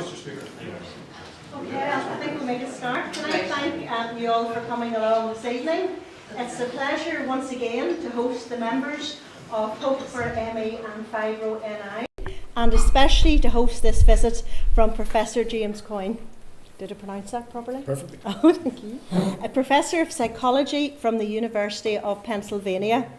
Mr. Speaker. Okay, I think we'll make a start. Can I thank you all for coming along this evening? It's a pleasure once again to host the members of Hope for ME and Fibro NI, and especially to host this visit from Professor James Coynes. Did I pronounce that properly? Perfectly. Oh, thank you. A Professor of Psychology from the University of Pennsylvania.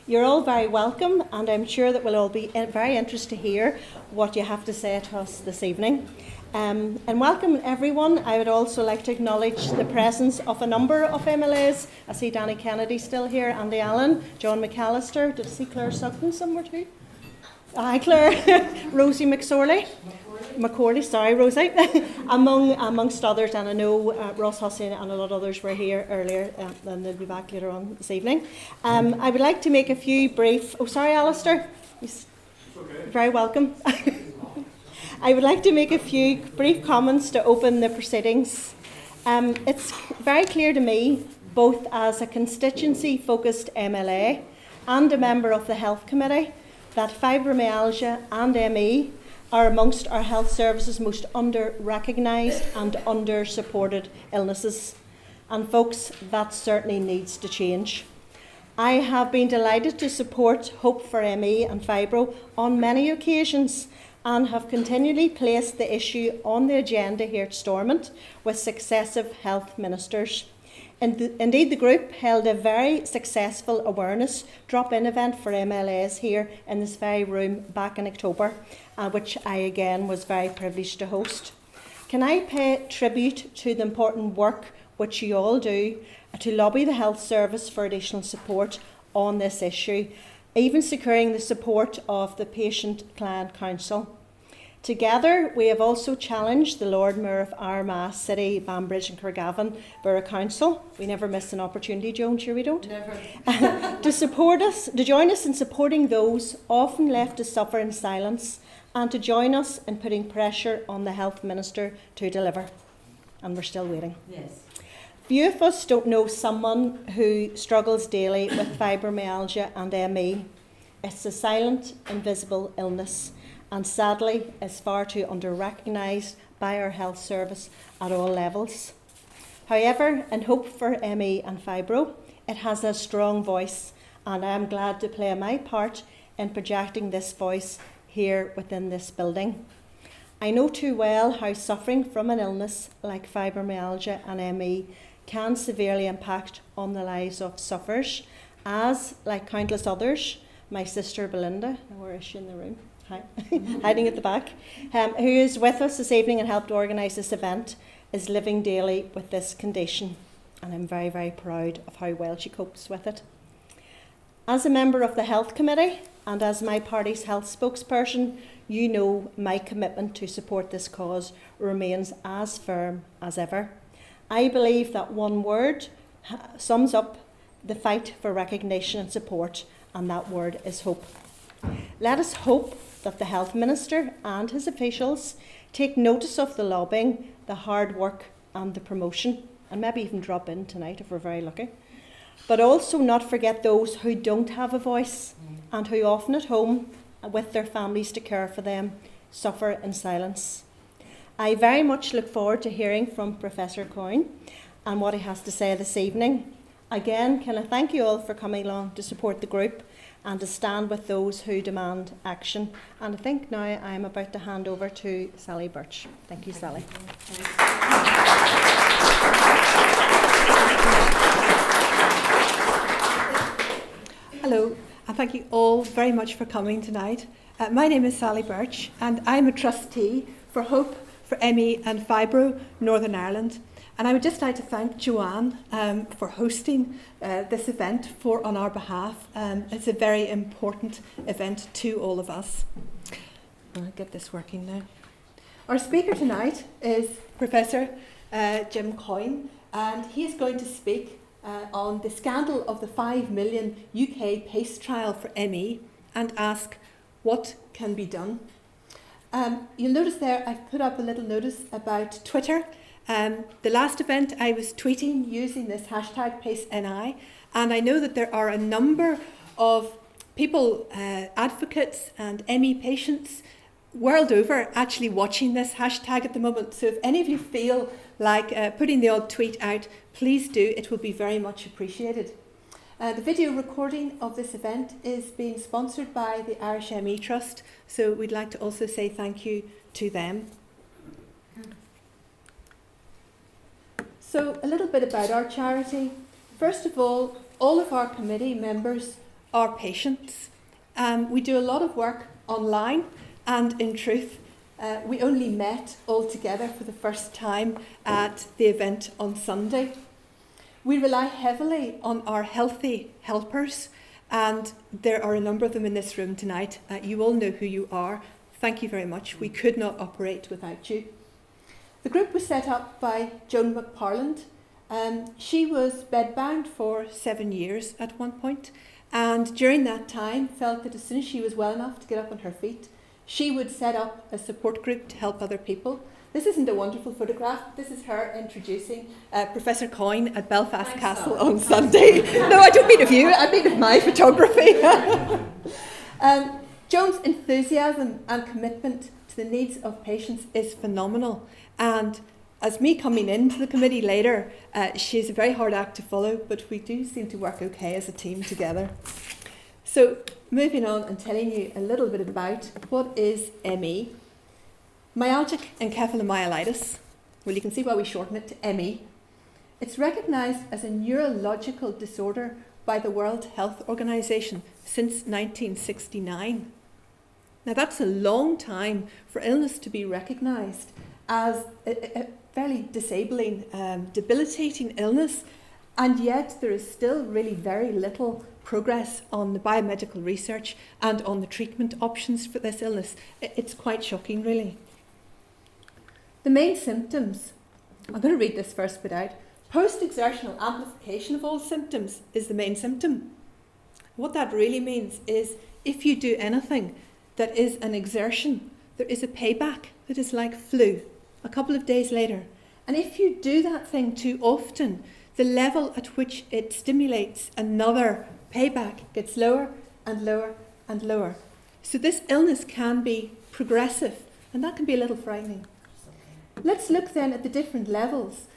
You're all very welcome, and I'm sure that we'll all be very interested to hear what you have to say to us this evening. And welcome everyone. I would also like to acknowledge the presence of a number of MLAs. I see Danny Kennedy still here, Andy Allen, John McAllister. Did I see Claire Sutton somewhere too? Hi Claire. Rosie McCorley, sorry Rosie. Amongst others, and I know Ross Hussain and a lot of others were here earlier, and they'll be back later on this evening. I would like to make a few brief... Oh, sorry Alistair. Okay. Very welcome. I would like to make a few brief comments to open the proceedings. It's very clear to me, both as a constituency-focused MLA and a member of the Health Committee, that fibromyalgia and ME are amongst our health services most under-recognised and under-supported illnesses. And folks, that certainly needs to change. I have been delighted to support Hope for ME and Fibro on many occasions, and have continually placed the issue on the agenda here at Stormont with successive health ministers. Indeed, the group held a very successful awareness drop-in event for MLAs here in this very room back in October, which I again was very privileged to host. Can I pay tribute to the important work which you all do to lobby the health service for additional support on this issue, even securing the support of the Patient Client Council. Together, we have also challenged the Lord Mayor of Armagh City, Banbridge and Craigavon Borough Council. We never miss an opportunity, Joan, sure we don't? Never. to join us in supporting those often left to suffer in silence, and to join us in putting pressure on the Health Minister to deliver. And we're still waiting. Yes. Few of us don't know someone who struggles daily with fibromyalgia and ME. It's a silent, invisible illness, and sadly is far too under-recognised by our health service at all levels. However, in Hope for ME and Fibro, it has a strong voice, and I am glad to play my part in projecting this voice here within this building. I know too well how suffering from an illness like fibromyalgia and ME can severely impact on the lives of sufferers, as, like countless others, my sister Belinda, where is she in the room? Hi. Hiding at the back, who is with us this evening and helped organise this event, is living daily with this condition, and I'm very, very proud of how well she copes with it. As a member of the Health Committee and as my party's health spokesperson, you know my commitment to support this cause remains as firm as ever. I believe that one word sums up the fight for recognition and support, and that word is hope. Let us hope that the Health Minister and his officials take notice of the lobbying, the hard work and the promotion, and maybe even drop in tonight if we're very lucky. But also not forget those who don't have a voice and who often at home, with their families to care for them, suffer in silence. I very much look forward to hearing from Professor Coynes and what he has to say this evening. Again, can I thank you all for coming along to support the group and to stand with those who demand action. And I think now I am about to hand over to Sally Birch. Thank you, Sally. Hello, and thank you all very much for coming tonight. My name is Sally Birch, and I'm a trustee for Hope for ME and Fibro Northern Ireland. And I would just like to thank Joanne for hosting this event on our behalf. It's a very important event to all of us. I'll get this working now. Our speaker tonight is Professor Jim Coynes, and he is going to speak on the scandal of the 5 million UK PACE trial for ME and ask what can be done. You'll notice there I've put up a little notice about Twitter. The last event I was tweeting using this hashtag PACENI, and I know that there are a number of people, advocates and ME patients world over actually watching this hashtag at the moment. So if any of you feel like putting the odd tweet out, please do. It will be very much appreciated. The video recording of this event is being sponsored by the Irish ME Trust, so we'd like to also say thank you to them. So a little bit about our charity. First of all of our committee members are patients. We do a lot of work online, and in truth, we only met all together for the first time at the event on Sunday. We rely heavily on our healthy helpers, and there are a number of them in this room tonight. You all know who you are. Thank you very much. We could not operate without you. The group was set up by Joan McParland. She was bedbound for 7 years at one point, and during that time felt that as soon as she was well enough to get up on her feet, she would set up a support group to help other people. This isn't a wonderful photograph. This is her introducing Professor Coynes at Belfast Castle on Sunday. No, I don't mean of you, I mean of my photography. Joan's enthusiasm and commitment to the needs of patients is phenomenal. And as me coming into the committee later, she's a very hard act to follow, but we do seem to work okay as a team together. So moving on and telling you a little bit about what is ME. Myalgic encephalomyelitis, well, you can see why we shorten it to ME. It's recognised as a neurological disorder by the World Health Organization since 1969. Now that's a long time for illness to be recognised as a fairly disabling, debilitating illness, and yet there is still really very little progress on the biomedical research and on the treatment options for this illness. It's quite shocking, really. The main symptoms, I'm going to read this first bit out. Post-exertional amplification of all symptoms is the main symptom. What that really means is if you do anything that is an exertion, there is a payback that is like flu a couple of days later. And if you do that thing too often, the level at which it stimulates another payback gets lower and lower and lower. So this illness can be progressive, and that can be a little frightening. Let's look then at the different levels.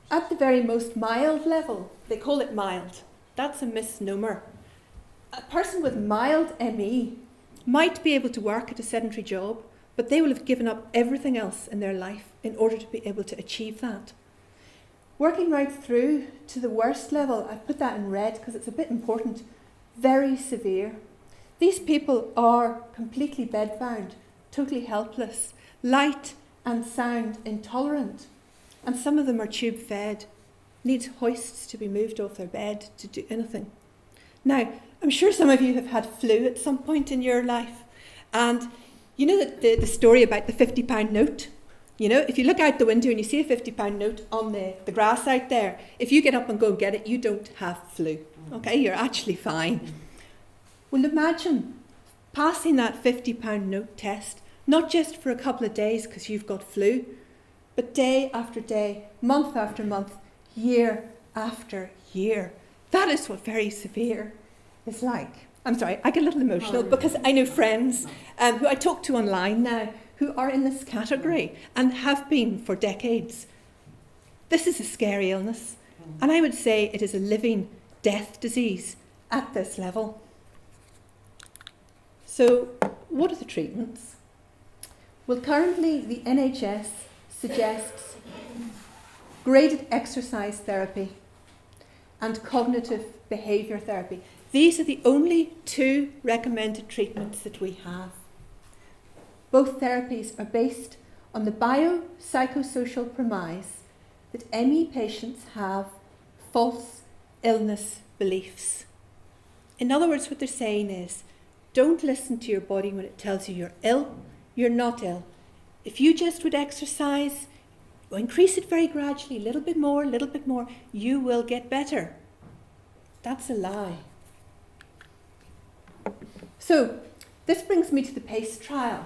At the very most mild level, they call it mild. That's a misnomer. A person with mild ME might be able to work at a sedentary job, but they will have given up everything else in their life in order to be able to achieve that. Working right through to the worst level, I put that in red because it's a bit important, very severe. These people are completely bedbound, totally helpless, light and sound intolerant, and some of them are tube fed, need hoists to be moved off their bed to do anything. Now, I'm sure some of you have had flu at some point in your life, and you know the story about the £50 note? You know, if you look out the window and you see a £50 note on the grass out there, if you get up and go and get it, you don't have flu. Okay, you're actually fine. Well, imagine passing that £50 note test, not just for a couple of days because you've got flu, but day after day, month after month, year after year. That is what very severe is like. I'm sorry, I get a little emotional because I know friends who I talk to online now who are in this category and have been for decades. This is a scary illness, and I would say it is a living death disease at this level. So, what are the treatments? Well, currently the NHS suggests graded exercise therapy and cognitive behaviour therapy. These are the only two recommended treatments that we have. Both therapies are based on the biopsychosocial premise that ME patients have false illness beliefs. In other words, what they're saying is, don't listen to your body when it tells you you're ill. You're not ill. If you just would exercise, increase it very gradually, a little bit more, you will get better. That's a lie. So, this brings me to the PACE trial,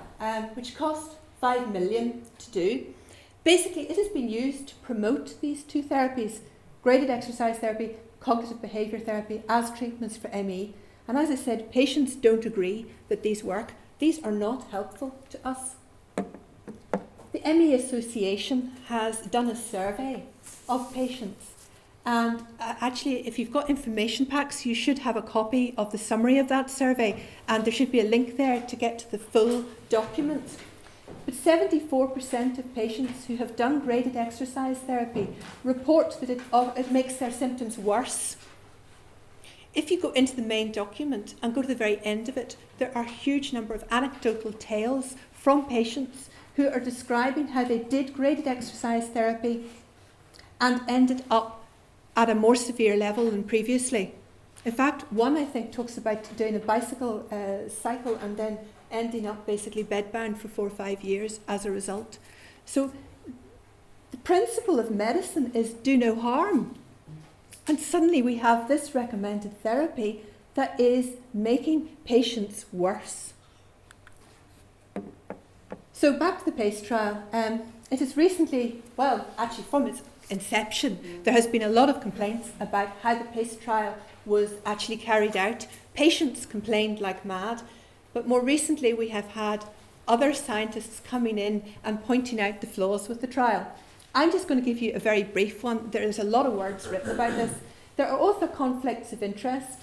which cost $5 million to do. Basically, it has been used to promote these two therapies, graded exercise therapy, cognitive behaviour therapy, as treatments for ME. And as I said, patients don't agree that these work. these are not helpful to us. The ME Association has done a survey of patients, and actually if you've got information packs you should have a copy of the summary of that survey, and there should be a link there to get to the full document. But 74% of patients who have done graded exercise therapy report that it makes their symptoms worse. If you go into the main document and go to the very end of it, there are a huge number of anecdotal tales from patients who are describing how they did graded exercise therapy and ended up at a more severe level than previously. In fact, one I think talks about doing a bicycle cycle and then ending up basically bedbound for 4 or 5 years as a result. So the principle of medicine is do no harm. And suddenly we have this recommended therapy that is making patients worse. So back to the PACE trial. It has recently, well, actually from its inception, there has been a lot of complaints about how the PACE trial was actually carried out. Patients complained like mad, but more recently we have had other scientists coming in and pointing out the flaws with the trial. I'm just going to give you a very brief one. There is a lot of words written about this. There are also conflicts of interest.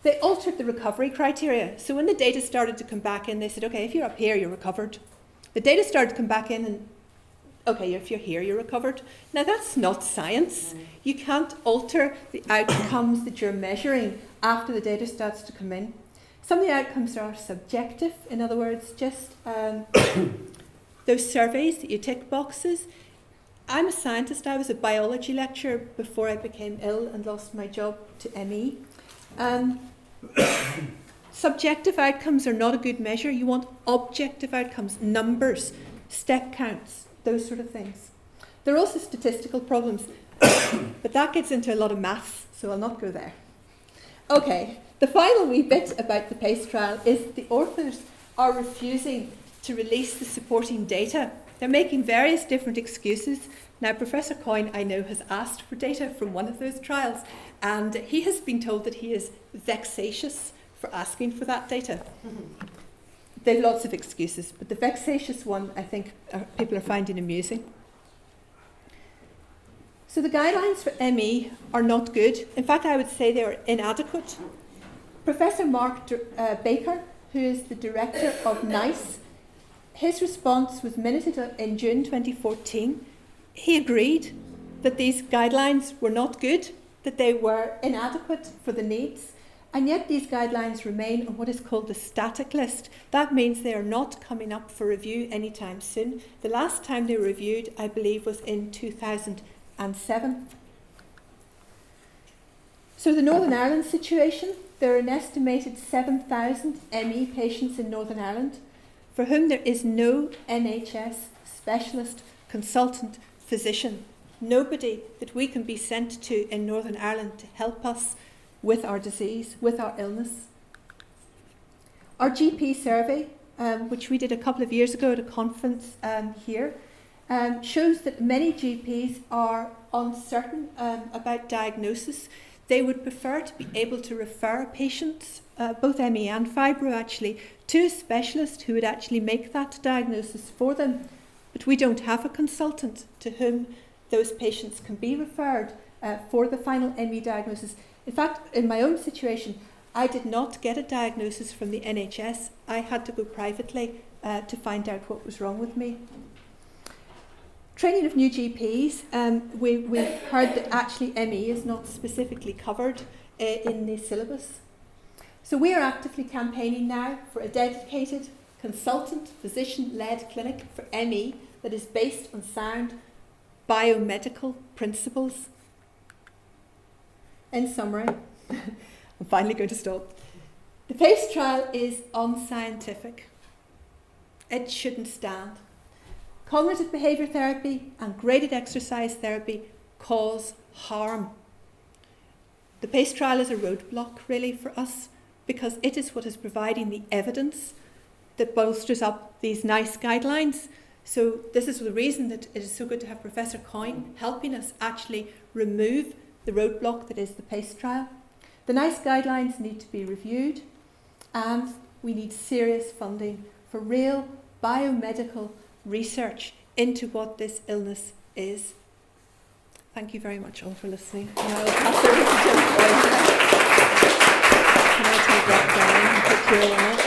They altered the recovery criteria. So when the data started to come back in, they said, okay, if you're up here, you're recovered. The data started to come back in and, okay, if you're here, you're recovered. Now that's not science. You can't alter the outcomes that you're measuring after the data starts to come in. Some of the outcomes are subjective. In other words, just those surveys that you tick boxes. I'm a scientist. I was a biology lecturer before I became ill and lost my job to ME. Subjective outcomes are not a good measure. You want objective outcomes, numbers, step counts, those sort of things. There are also statistical problems, but that gets into a lot of maths, so I'll not go there. Okay, the final wee bit about the PACE trial is the authors are refusing to release the supporting data. They're making various different excuses. Now, Professor Coynes, I know, has asked for data from one of those trials, and he has been told that he is vexatious for asking for that data. They have lots of excuses, but the vexatious one, I think, people are finding amusing. So the guidelines for ME are not good. In fact, I would say they are inadequate. Professor Mark Baker, who is the director of NICE, his response was minuted in June 2014. He agreed that these guidelines were not good, that they were inadequate for the needs, and yet these guidelines remain on what is called the static list. That means they are not coming up for review anytime soon. The last time they were reviewed, I believe, was in 2007. So the Northern Ireland situation, there are an estimated 7,000 ME patients in Northern Ireland for whom there is no NHS specialist, consultant, physician, nobody that we can be sent to in Northern Ireland to help us with our disease, with our illness. Our GP survey, which we did a couple of years ago at a conference here, shows that many GPs are uncertain about diagnosis. They would prefer to be able to refer patients, both ME and fibro actually, to a specialist who would actually make that diagnosis for them. But we don't have a consultant to whom those patients can be referred for the final ME diagnosis. In fact, in my own situation, I did not get a diagnosis from the NHS. I had to go privately to find out what was wrong with me. Training of new GPs, we've heard that actually ME is not specifically covered in the syllabus. So we are actively campaigning now for a dedicated consultant, physician-led clinic for ME that is based on sound biomedical principles. In summary, I'm finally going to stop. The PACE trial is unscientific. It shouldn't stand. Cognitive behaviour therapy and graded exercise therapy cause harm. The PACE trial is a roadblock really for us because it is what is providing the evidence that bolsters up these NICE guidelines. So this is the reason that it is so good to have Professor Coynes helping us actually remove the roadblock that is the PACE trial. The NICE guidelines need to be reviewed, and we need serious funding for real biomedical research into what this illness is. Thank you very much all for listening. And I will pass over to Jim Coynes. Can I take that down and put you on it?